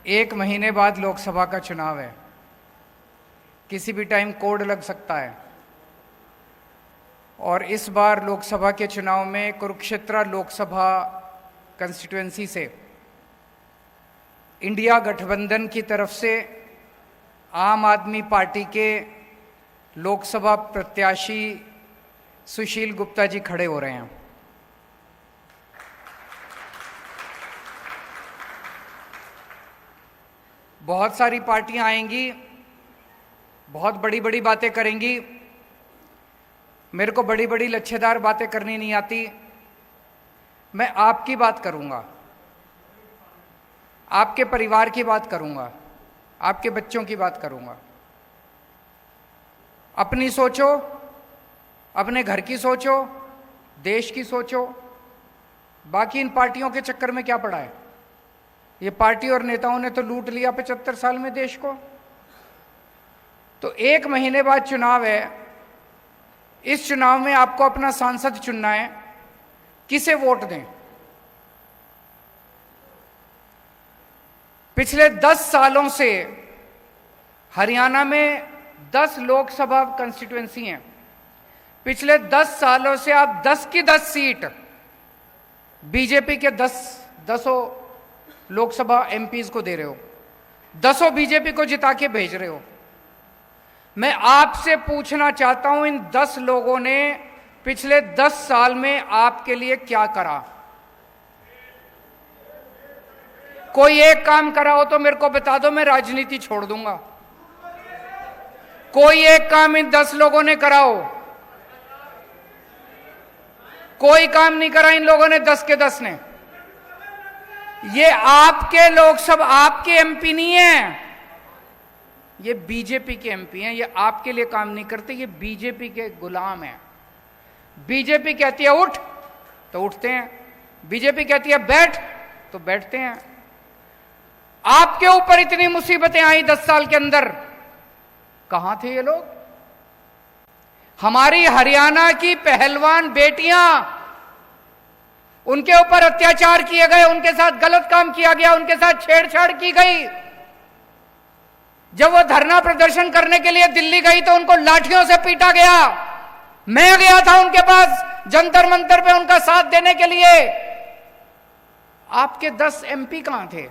एक महीने बाद लोकसभा का चुनाव है। किसी भी टाइम कोड लग सकता है और इस बार लोकसभा के चुनाव में कुरुक्षेत्र लोकसभा कंस्टिट्यूएंसी से इंडिया गठबंधन की तरफ से आम आदमी पार्टी के लोकसभा प्रत्याशी सुशील गुप्ता जी खड़े हो रहे हैं। बहुत सारी पार्टियां आएंगी, बहुत बड़ी बड़ी बातें करेंगी। मेरे को बड़ी बड़ी लच्छेदार बातें करनी नहीं आती। मैं आपकी बात करूंगा, आपके परिवार की बात करूंगा, आपके बच्चों की बात करूंगा। अपनी सोचो, अपने घर की सोचो, देश की सोचो। बाकी इन पार्टियों के चक्कर में क्या पड़ा है? ये पार्टी और नेताओं ने तो लूट लिया 75 साल में देश को। तो एक महीने बाद चुनाव है। इस चुनाव में आपको अपना सांसद चुनना है। किसे वोट दें? पिछले 10 सालों से हरियाणा में 10 लोकसभा कंस्टिट्यूएंसी हैं। पिछले 10 सालों से आप 10 की 10 सीट बीजेपी के 10 लोकसभा एमपीज को दे रहे हो, 10 बीजेपी को जिता के भेज रहे हो। मैं आपसे पूछना चाहता हूं, इन 10 लोगों ने पिछले 10 साल में आपके लिए क्या करा? कोई एक काम करा हो तो मेरे को बता दो, मैं राजनीति छोड़ दूंगा। कोई एक काम इन 10 लोगों ने करा हो? कोई काम नहीं करा इन लोगों ने, 10 के 10 ने। ये आपके लोकसभा, आपके एमपी नहीं है, ये बीजेपी के एमपी हैं। ये आपके लिए काम नहीं करते, ये बीजेपी के गुलाम हैं। बीजेपी कहती है उठ तो उठते हैं, बीजेपी कहती है बैठ तो बैठते हैं। आपके ऊपर इतनी मुसीबतें आई 10 साल के अंदर, कहां थे ये लोग? हमारी हरियाणा की पहलवान बेटियां, उनके ऊपर अत्याचार किए गए, उनके साथ गलत काम किया गया, उनके साथ छेड़छाड़ की गई। जब वो धरना प्रदर्शन करने के लिए दिल्ली गई तो उनको लाठियों से पीटा गया। मैं गया था उनके पास जंतर मंतर पे उनका साथ देने के लिए। आपके 10 एमपी कहां थे?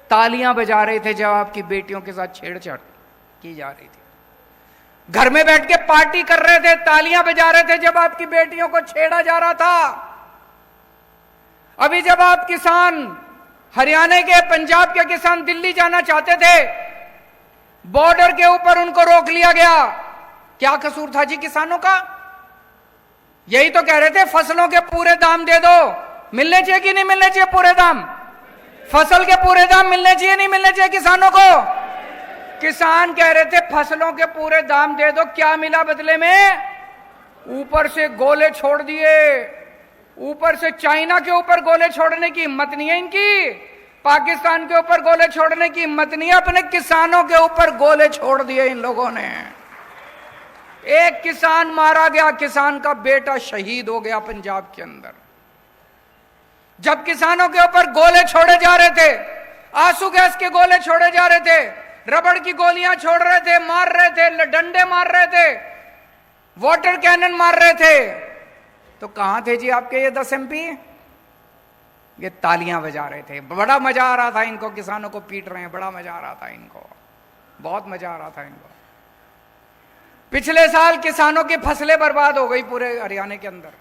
तालियां बजा रहे थे जब आपकी बेटियों के साथ छेड़छाड़ की जा रही थी। घर में बैठ के पार्टी कर रहे थे, तालियां बजा रहे थे जब आपकी बेटियों को छेड़ा जा रहा था। अभी जब आप किसान, हरियाणा के, पंजाब के किसान दिल्ली जाना चाहते थे, बॉर्डर के ऊपर उनको रोक लिया गया। क्या कसूर था जी किसानों का? यही तो कह रहे थे फसलों के पूरे दाम दे दो। मिलने चाहिए कि नहीं मिलने चाहिए पूरे दाम? फसल के पूरे दाम मिलने चाहिए नहीं मिलने चाहिए किसानों को? किसान कह रहे थे फसलों के पूरे दाम दे दो। क्या मिला बदले में? ऊपर से गोले छोड़ दिए। ऊपर से चाइना के ऊपर गोले छोड़ने की हिम्मत नहीं है इनकी, पाकिस्तान के ऊपर गोले छोड़ने की हिम्मत नहीं है, अपने किसानों के ऊपर गोले छोड़ दिए इन लोगों ने। एक किसान मारा गया, किसान का बेटा शहीद हो गया पंजाब के अंदर। जब किसानों के ऊपर गोले छोड़े जा रहे थे, आंसू गैस के गोले छोड़े जा रहे थे, रबड़ की गोलियां छोड़ रहे थे, मार रहे थे, डंडे मार रहे थे, वाटर कैनन मार रहे थे, तो कहां थे जी आपके ये 10 एमपी? ये तालियां बजा रहे थे। बड़ा मजा आ रहा था इनको, किसानों को पीट रहे हैं, बड़ा मजा आ रहा था इनको, बहुत मजा आ रहा था इनको। पिछले साल किसानों की फसलें बर्बाद हो गई पूरे हरियाणा के अंदर।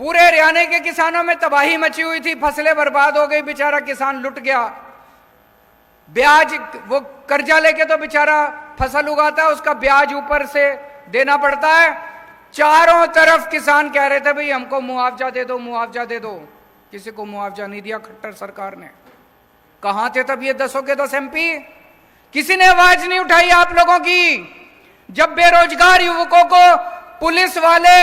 पूरे हरियाणा के किसानों में तबाही मची हुई थी, फसलें बर्बाद हो गई, बेचारा किसान लुट गया। ब्याज, वो कर्जा लेके तो बेचारा फसल उगाता है, उसका ब्याज ऊपर से देना पड़ता है। चारों तरफ किसान कह रहे थे भाई हमको मुआवजा दे दो, मुआवजा दे दो। किसी को मुआवजा नहीं दिया खट्टर सरकार ने। कहां थे तब ये 10 के 10 एमपी? किसी ने आवाज नहीं उठाई आप लोगों की। जब बेरोजगार युवकों को पुलिस वाले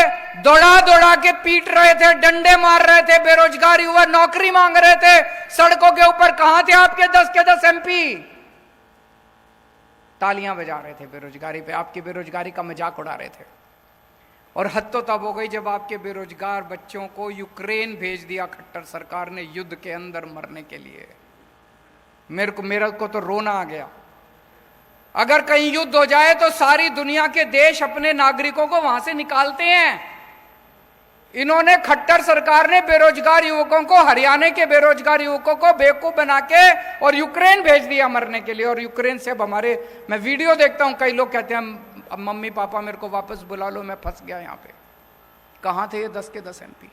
दौड़ा दौड़ा के पीट रहे थे, डंडे मार रहे थे, बेरोजगार युवा नौकरी मांग रहे थे सड़कों के ऊपर, कहां थे आपके 10 के 10 एमपी? तालियां बजा रहे थे बेरोजगारी पे, आपकी बेरोजगारी का मजाक उड़ा रहे थे। और हद तो तब हो गई जब आपके बेरोजगार बच्चों को यूक्रेन भेज दिया खट्टर सरकार ने युद्ध के अंदर मरने के लिए। मेरे को तो रोना आ गया। अगर कहीं युद्ध हो जाए तो सारी दुनिया के देश अपने नागरिकों को वहां से निकालते हैं। इन्होंने खट्टर सरकार ने बेरोजगार युवकों को, हरियाणा के बेरोजगार युवकों को बेवकूफ बना के और यूक्रेन भेज दिया मरने के लिए। और यूक्रेन से अब मैं वीडियो देखता हूं, कई लोग कहते हैं अब मम्मी पापा मेरे को वापस बुला लो, मैं फंस गया यहां पे। कहां थे ये 10 के 10 MP?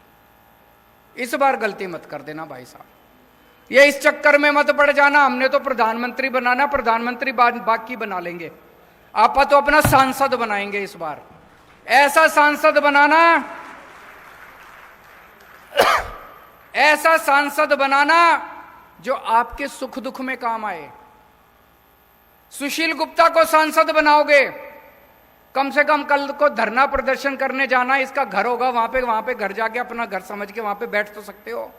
इस बार गलती मत कर देना भाई साहब, ये इस चक्कर में मत पड़ जाना। हमने तो प्रधानमंत्री बनाना, प्रधानमंत्री बाकी बना लेंगे, आप तो अपना सांसद बनाएंगे इस बार। ऐसा सांसद बनाना, ऐसा सांसद बनाना जो आपके सुख दुख में काम आए। सुशील गुप्ता को सांसद बनाओगे, कम से कम कल को धरना प्रदर्शन करने जाना, इसका घर होगा वहां पे घर जाके अपना घर समझ के वहां पे बैठ तो सकते हो।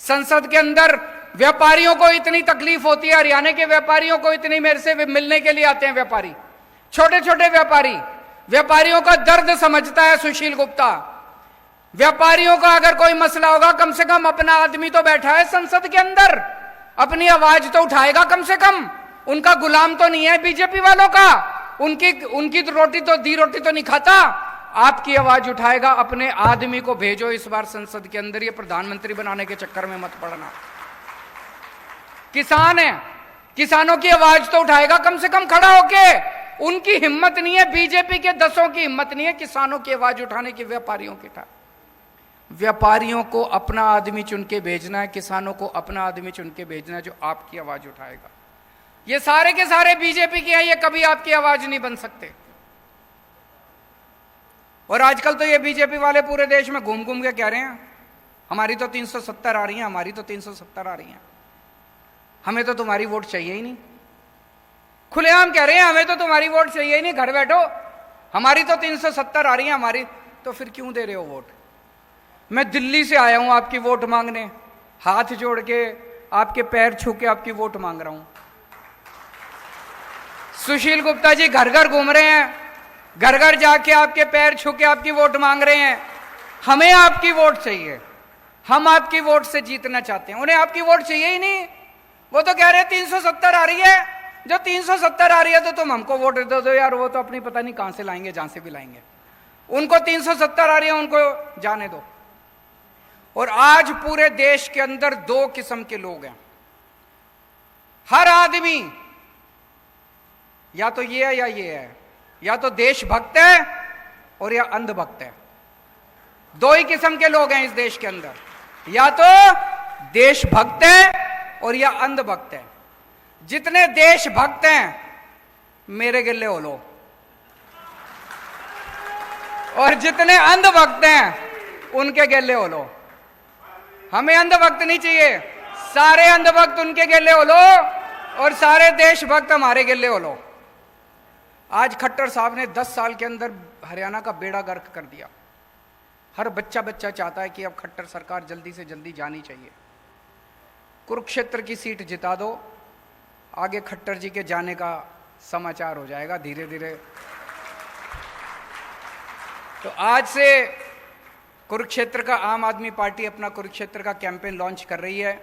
संसद के अंदर व्यापारियों को इतनी तकलीफ होती है, हरियाणा के व्यापारियों को इतनी, मेरे से मिलने के लिए आते हैं व्यापारी, छोटे छोटे व्यापारी, व्यापारियों का दर्द समझता है सुशील गुप्ता। व्यापारियों का अगर कोई मसला होगा, कम से कम अपना आदमी तो बैठा है संसद के अंदर, अपनी आवाज तो उठाएगा कम से कम। उनका गुलाम तो नहीं है बीजेपी वालों का, उनकी तो रोटी तो नहीं खाता, आपकी आवाज उठाएगा। अपने आदमी को भेजो इस बार संसद के अंदर, ये प्रधानमंत्री बनाने के चक्कर में मत पड़ना। किसान है, किसानों की आवाज तो उठाएगा कम से कम खड़ा होके। उनकी हिम्मत नहीं है, बीजेपी के 10 की हिम्मत नहीं है किसानों की आवाज उठाने की, व्यापारियों की। व्यापारियों को अपना आदमी चुन के भेजना है, किसानों को अपना आदमी चुन के भेजना है जो आपकी आवाज उठाएगा। ये सारे के सारे बीजेपी के हैं, ये कभी आपकी आवाज नहीं बन सकते। और आजकल तो ये बीजेपी वाले पूरे देश में घूम घूम के कह रहे हैं हमारी तो 370 आ रही हैं, हमारी तो 370 आ रही हैं, हमें तो तुम्हारी वोट चाहिए ही नहीं। खुलेआम कह रहे हैं हमें तो तुम्हारी वोट चाहिए ही नहीं, घर बैठो, हमारी तो 370 आ रही है हमारी। तो फिर क्यों दे रहे हो वोट? मैं दिल्ली से आया हूं आपकी वोट मांगने, हाथ जोड़ के आपके पैर छू के आपकी वोट मांग रहा हूं। सुशील गुप्ता जी घर घर घूम रहे हैं, घर घर जाके आपके पैर छू के आपकी वोट मांग रहे हैं। हमें आपकी वोट चाहिए, हम आपकी वोट से जीतना चाहते हैं, उन्हें आपकी वोट चाहिए ही नहीं। वो तो कह रहे हैं 370 आ रही है, जो 370 आ रही है तो तुम हमको वोट दे दो यार, वो तो अपनी पता नहीं कहां से लाएंगे, जहां से भी लाएंगे। उनको 370 आ रही है, उनको जाने दो। और आज पूरे देश के अंदर 2 किस्म के लोग हैं। हर आदमी या तो ये है या ये है, या तो देशभक्त है और या अंधभक्त है। 2 ही किस्म के लोग हैं इस देश के अंदर, या तो देशभक्त है और या अंधभक्त है। जितने देशभक्त हैं मेरे गिल्ले हो लो, और जितने अंधभक्त हैं उनके गिल्ले हो लो। हमें अंधभक्त नहीं चाहिए, सारे अंधभक्त उनके गिल्ले हो लो और सारे देशभक्त हमारे गिल्ले हो लो। आज खट्टर साहब ने 10 साल के अंदर हरियाणा का बेड़ा गर्क कर दिया। हर बच्चा चाहता है कि अब खट्टर सरकार जल्दी से जल्दी जानी चाहिए। कुरुक्षेत्र की सीट जिता दो, आगे खट्टर जी के जाने का समाचार हो जाएगा धीरे धीरे। तो आज से कुरुक्षेत्र का आम आदमी पार्टी अपना कुरुक्षेत्र का कैंपेन लॉन्च कर रही है,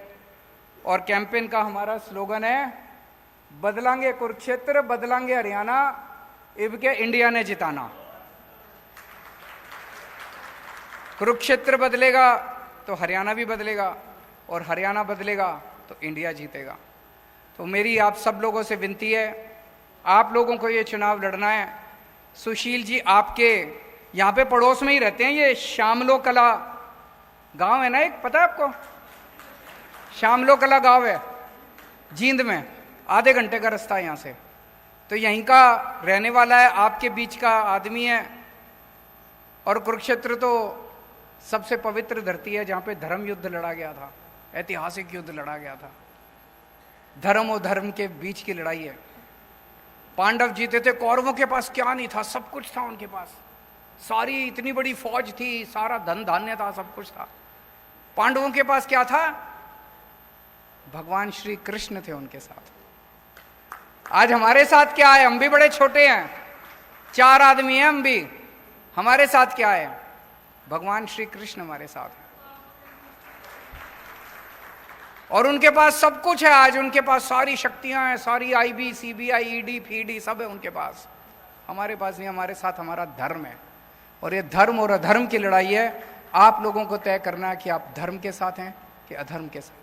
और कैंपेन का हमारा स्लोगन है बदलांगे कुरुक्षेत्र, बदलांगे हरियाणा, इब के इंडिया ने जिताना। कुरुक्षेत्र बदलेगा तो हरियाणा भी बदलेगा, और हरियाणा बदलेगा तो इंडिया जीतेगा। तो मेरी आप सब लोगों से विनती है, आप लोगों को ये चुनाव लड़ना है। सुशील जी आपके यहाँ पे पड़ोस में ही रहते हैं, ये शामलो कला गांव है ना एक, पता है आपको? शामलो कला गांव है जींद में, आधे घंटे का रास्ता है यहाँ से। तो यहीं का रहने वाला है, आपके बीच का आदमी है। और कुरुक्षेत्र तो सबसे पवित्र धरती है जहाँ पे धर्म युद्ध लड़ा गया था, ऐतिहासिक युद्ध लड़ा गया था। धर्म और धर्म के बीच की लड़ाई है। पांडव जीते थे, कौरवों के पास क्या नहीं था, सब कुछ था उनके पास, सारी इतनी बड़ी फौज थी, सारा धन धान्य था, सब कुछ था। पांडवों के पास क्या था? भगवान श्री कृष्ण थे उनके साथ। आज हमारे साथ क्या है? हम भी बड़े छोटे हैं, 4 आदमी हैं हम भी, हमारे साथ क्या है? भगवान श्री कृष्ण हमारे साथ है और उनके पास सब कुछ है। आज उनके पास सारी शक्तियां हैं, सारी आईबी, सीबीआई, ईडी, फीडी सब है उनके पास। हमारे पास नहीं, हमारे साथ हमारा धर्म है। और ये धर्म और अधर्म की लड़ाई है। आप लोगों को तय करना है कि आप धर्म के साथ हैं कि अधर्म के साथ।